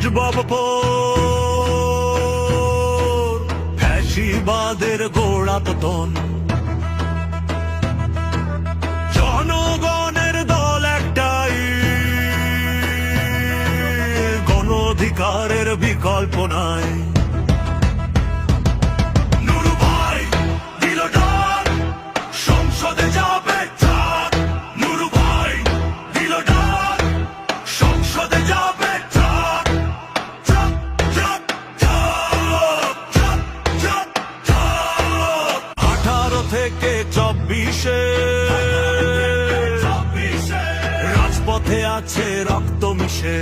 নিষ্পাপ ফ্যাসিবাদের গোড়া পতন। জনগণের দল একটাই, গণ অধিকারের বিকল্প নাই। নুরু ভাই দিল ডাক, সংসদে যাবে ট্রাক। নুরু ভাই দিল ডাক, সংসদে যাবে truck. Truck truck truck truck truck truck. 18 থেকে 24-এ রাজপথে আছে রক্ত মিশে।